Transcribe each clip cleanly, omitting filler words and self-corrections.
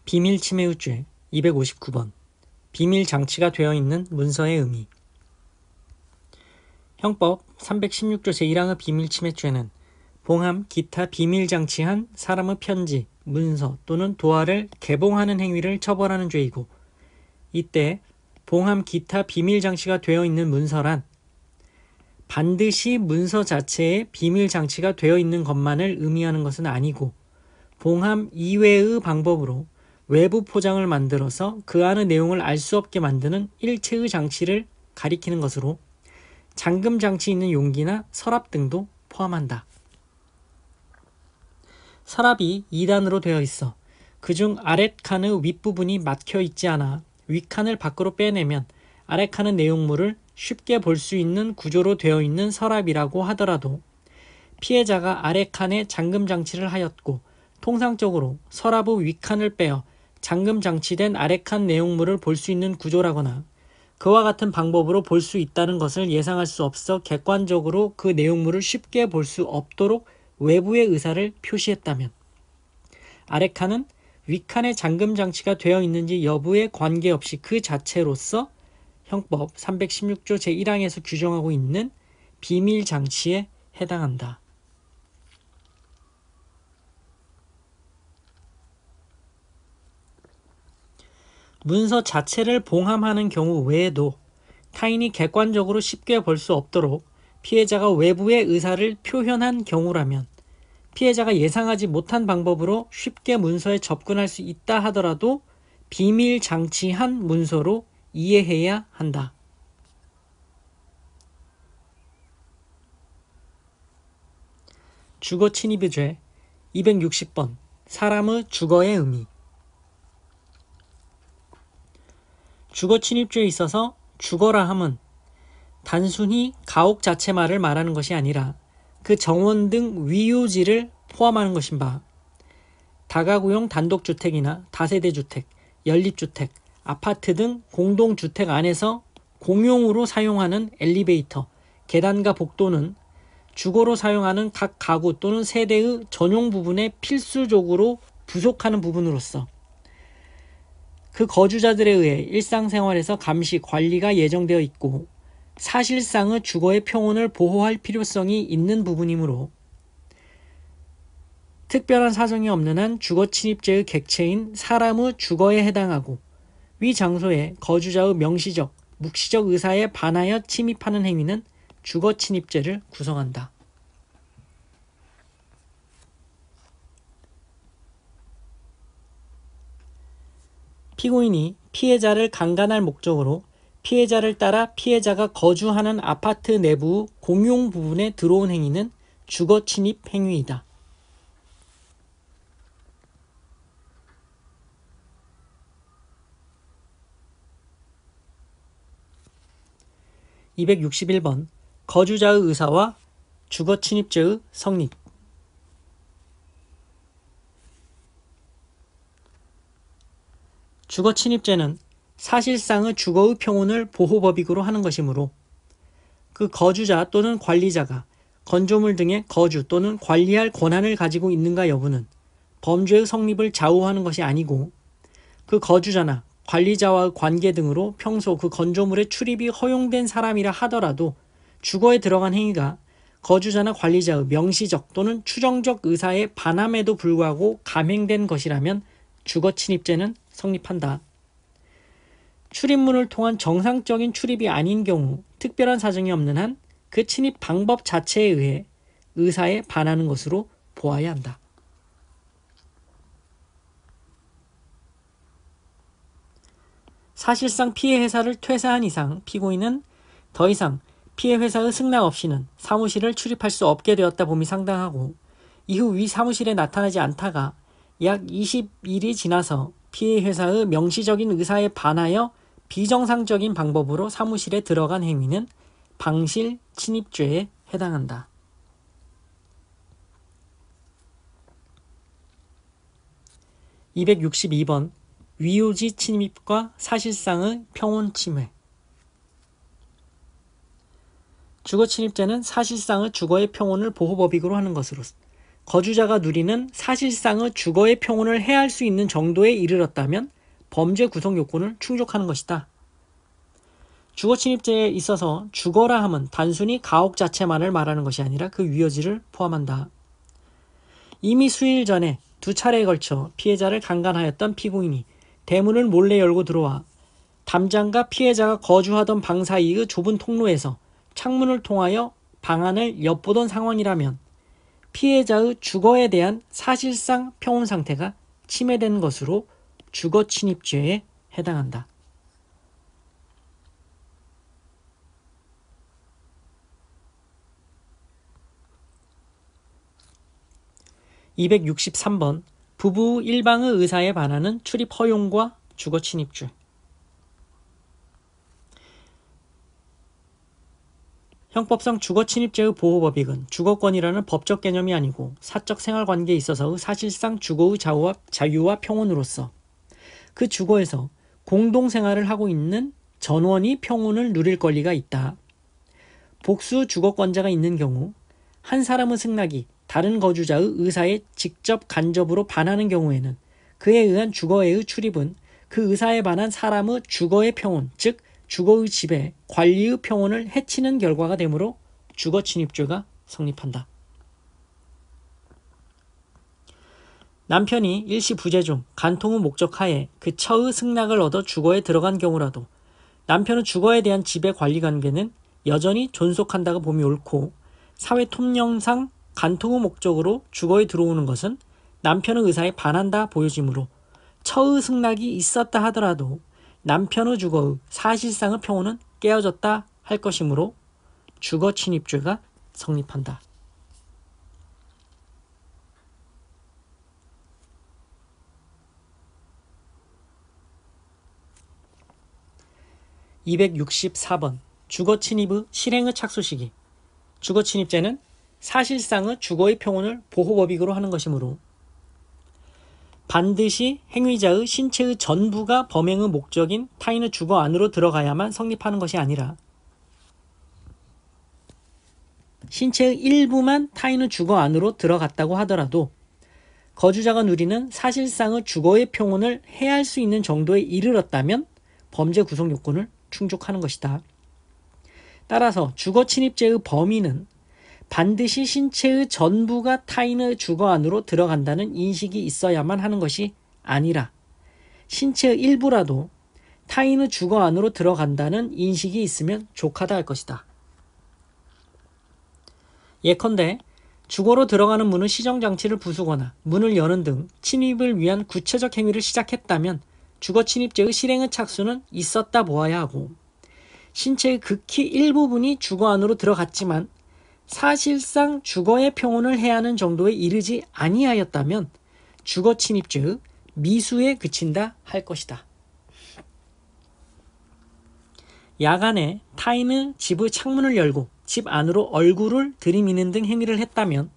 비밀침해의 죄 259번 비밀 장치가 되어 있는 문서의 의미. 형법 316조 제1항의 비밀침해죄는 봉함, 기타 비밀장치한 사람의 편지, 문서 또는 도화를 개봉하는 행위를 처벌하는 죄이고, 이때 봉함, 기타 비밀장치가 되어 있는 문서란 반드시 문서 자체에 비밀장치가 되어 있는 것만을 의미하는 것은 아니고, 봉함 이외의 방법으로 외부 포장을 만들어서 그 안의 내용을 알 수 없게 만드는 일체의 장치를 가리키는 것으로 잠금 장치 있는 용기나 서랍 등도 포함한다. 서랍이 2단으로 되어 있어 그중 아랫칸의 윗부분이 막혀 있지 않아 윗칸을 밖으로 빼내면 아랫칸의 내용물을 쉽게 볼 수 있는 구조로 되어 있는 서랍이라고 하더라도 피해자가 아랫칸에 잠금 장치를 하였고 통상적으로 서랍의 윗칸을 빼어 잠금 장치된 아랫칸 내용물을 볼 수 있는 구조라거나 그와 같은 방법으로 볼 수 있다는 것을 예상할 수 없어 객관적으로 그 내용물을 쉽게 볼 수 없도록 외부의 의사를 표시했다면 아랫칸은 윗칸에 잠금 장치가 되어 있는지 여부에 관계없이 그 자체로서 형법 316조 제1항에서 규정하고 있는 비밀 장치에 해당한다. 문서 자체를 봉함하는 경우 외에도 타인이 객관적으로 쉽게 볼 수 없도록 피해자가 외부의 의사를 표현한 경우라면 피해자가 예상하지 못한 방법으로 쉽게 문서에 접근할 수 있다 하더라도 비밀 장치한 문서로 이해해야 한다. 주거 침입의 죄 260번 사람의 주거의 의미. 주거 침입죄에 있어서 주거라 함은 단순히 가옥 자체만을 말하는 것이 아니라 그 정원 등 위요지를 포함하는 것인 바 다가구용 단독주택이나 다세대주택, 연립주택, 아파트 등 공동주택 안에서 공용으로 사용하는 엘리베이터, 계단과 복도는 주거로 사용하는 각 가구 또는 세대의 전용 부분에 필수적으로 부속하는 부분으로서 그 거주자들에 의해 일상생활에서 감시, 관리가 예정되어 있고 사실상의 주거의 평온을 보호할 필요성이 있는 부분이므로 특별한 사정이 없는 한 주거 침입죄의 객체인 사람의 주거에 해당하고 위 장소에 거주자의 명시적, 묵시적 의사에 반하여 침입하는 행위는 주거 침입죄를 구성한다. 피고인이 피해자를 강간할 목적으로 피해자를 따라 피해자가 거주하는 아파트 내부 공용 부분에 들어온 행위는 주거 침입 행위이다. (261번) 거주자의 의사와 주거 침입죄의 성립. 주거 침입죄는 사실상의 주거의 평온을 보호법익으로 하는 것이므로 그 거주자 또는 관리자가 건조물 등의 거주 또는 관리할 권한을 가지고 있는가 여부는 범죄의 성립을 좌우하는 것이 아니고 그 거주자나 관리자와의 관계 등으로 평소 그 건조물의 출입이 허용된 사람이라 하더라도 주거에 들어간 행위가 거주자나 관리자의 명시적 또는 추정적 의사에 반함에도 불구하고 감행된 것이라면 주거 침입죄는 성립한다. 출입문을 통한 정상적인 출입이 아닌 경우 특별한 사정이 없는 한 그 침입 방법 자체에 의해 의사에 반하는 것으로 보아야 한다. 사실상 피해 회사를 퇴사한 이상 피고인은 더 이상 피해 회사의 승낙 없이는 사무실을 출입할 수 없게 되었다 봄이 상당하고 이후 위 사무실에 나타나지 않다가 약 20일이 지나서 피해 회사의 명시적인 의사에 반하여 비정상적인 방법으로 사무실에 들어간 행위는 방실 침입죄에 해당한다. (262번) 위요지 침입과 사실상의 평온 침해. 주거 침입죄는 사실상의 주거의 평온을 보호법익으로 하는 것으로 거주자가 누리는 사실상의 주거의 평온을 해할 수 있는 정도에 이르렀다면 범죄 구성 요건을 충족하는 것이다. 주거 침입죄에 있어서 주거라 함은 단순히 가옥 자체만을 말하는 것이 아니라 그 유효지를 포함한다. 이미 수일 전에 2차례에 걸쳐 피해자를 강간하였던 피고인이 대문을 몰래 열고 들어와 담장과 피해자가 거주하던 방 사이의 좁은 통로에서 창문을 통하여 방안을 엿보던 상황이라면 피해자의 주거에 대한 사실상 평온 상태가 침해된 것으로 주거 침입죄에 해당한다. (263번) 부부 일방의 의사에 반하는 출입 허용과 주거 침입죄. 형법상 주거 침입죄의 보호법익은 주거권이라는 법적 개념이 아니고 사적 생활관계에 있어서의 사실상 주거의 자유와 평온으로서 그 주거에서 공동생활을 하고 있는 전원이 평온을 누릴 권리가 있다. 복수 주거권자가 있는 경우 한 사람의 승낙이 다른 거주자의 의사에 직접 간접으로 반하는 경우에는 그에 의한 주거에의 출입은 그 의사에 반한 사람의 주거의 평온, 즉 주거의 지배, 관리의 평온을 해치는 결과가 되므로 주거 침입죄가 성립한다. 남편이 일시부재 중 간통의 목적 하에 그 처의 승낙을 얻어 주거에 들어간 경우라도 남편의 주거에 대한 지배 관리 관계는 여전히 존속한다고 봄이 옳고 사회 통념상 간통의 목적으로 주거에 들어오는 것은 남편의 의사에 반한다 보여지므로 처의 승낙이 있었다 하더라도 남편의 주거의 사실상의 평온은 깨어졌다 할 것이므로 주거 침입죄가 성립한다. (264번) 주거 침입의 실행의 착수 시기. 주거 침입죄는 사실상의 주거의 평온을 보호법익으로 하는 것이므로 반드시 행위자의 신체의 전부가 범행의 목적인 타인의 주거 안으로 들어가야만 성립하는 것이 아니라 신체의 일부만 타인의 주거 안으로 들어갔다고 하더라도 거주자가 누리는 사실상의 주거의 평온을 해할 수 있는 정도에 이르렀다면 범죄 구성 요건을 충족하는 것이다. 따라서 주거 침입죄의 범위는 반드시 신체의 전부가 타인의 주거 안으로 들어간다는 인식이 있어야만 하는 것이 아니라 신체의 일부라도 타인의 주거 안으로 들어간다는 인식이 있으면 족하다 할 것이다. 예컨대 주거로 들어가는 문의 시정장치를 부수거나 문을 여는 등 침입을 위한 구체적 행위를 시작했다면 주거 침입죄의 실행의 착수는 있었다 보아야 하고 신체의 극히 일부분이 주거 안으로 들어갔지만 사실상 주거의 평온을 해야 하는 정도에 이르지 아니하였다면 주거 침입죄의 미수에 그친다 할 것이다. 야간에 타인의 집의 창문을 열고 집 안으로 얼굴을 들이미는 등 행위를 했다면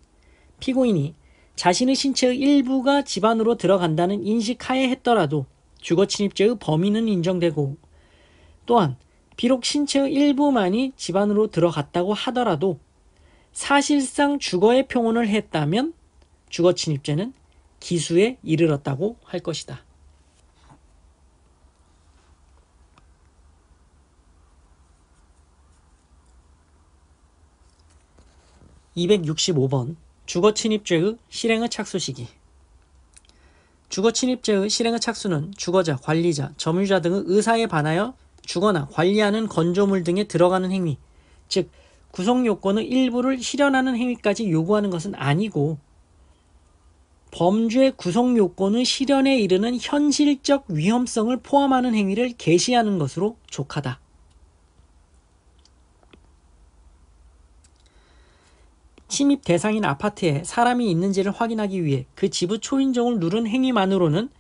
피고인이 자신의 신체의 일부가 집 안으로 들어간다는 인식하에 했더라도 주거 침입죄의 범위는 인정되고 또한 비록 신체의 일부만이 집 안으로 들어갔다고 하더라도 사실상 주거의 평온을 했다면 주거 침입죄는 기수에 이르렀다고 할 것이다. (265번) 주거 침입죄의 실행의 착수 시기. 주거 침입죄의 실행의 착수는 주거자, 관리자, 점유자 등의 의사에 반하여 주거나 관리하는 건조물 등에 들어가는 행위, 즉 구성 요건의 일부를 실현하는 행위까지 요구하는 것은 아니고 범죄 구성 요건의 실현에 이르는 현실적 위험성을 포함하는 행위를 개시하는 것으로 족하다. 침입 대상인 아파트에 사람이 있는지를 확인하기 위해 그 집의 초인종을 누른 행위만으로는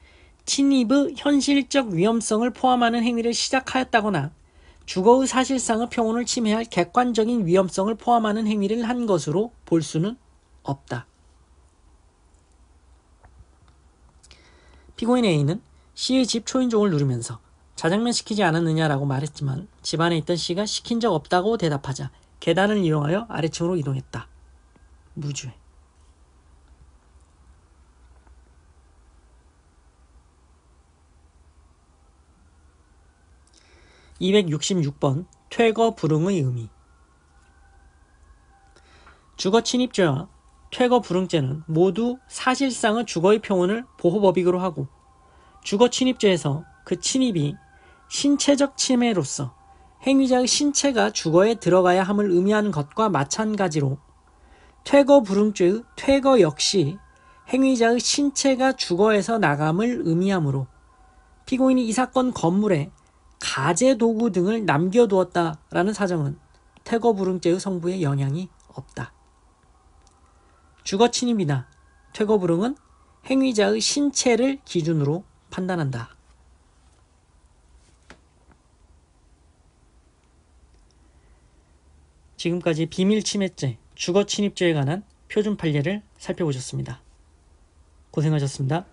침입의 현실적 위험성을 포함하는 행위를 시작하였다거나 주거의 사실상의 평온을 침해할 객관적인 위험성을 포함하는 행위를 한 것으로 볼 수는 없다. 피고인 A는 C의 집 초인종을 누르면서 자장면 시키지 않았느냐라고 말했지만 집 안에 있던 C가 시킨 적 없다고 대답하자 계단을 이용하여 아래층으로 이동했다. 무죄. 266번 퇴거 불응의 의미. 주거 침입죄와 퇴거 불응죄는 모두 사실상의 주거의 평온을 보호법익으로 하고, 주거 침입죄에서 그 침입이 신체적 침해로서 행위자의 신체가 주거에 들어가야 함을 의미하는 것과 마찬가지로, 퇴거 불응죄의 퇴거 역시 행위자의 신체가 주거에서 나감을 의미하므로 피고인이 이 사건 건물에 가재 도구 등을 남겨두었다라는 사정은 퇴거 불응죄의 성부에 영향이 없다. 주거 침입이나 퇴거 불응은 행위자의 신체를 기준으로 판단한다. 지금까지 비밀침해죄, 주거 침입죄에 관한 표준 판례를 살펴보셨습니다. 고생하셨습니다.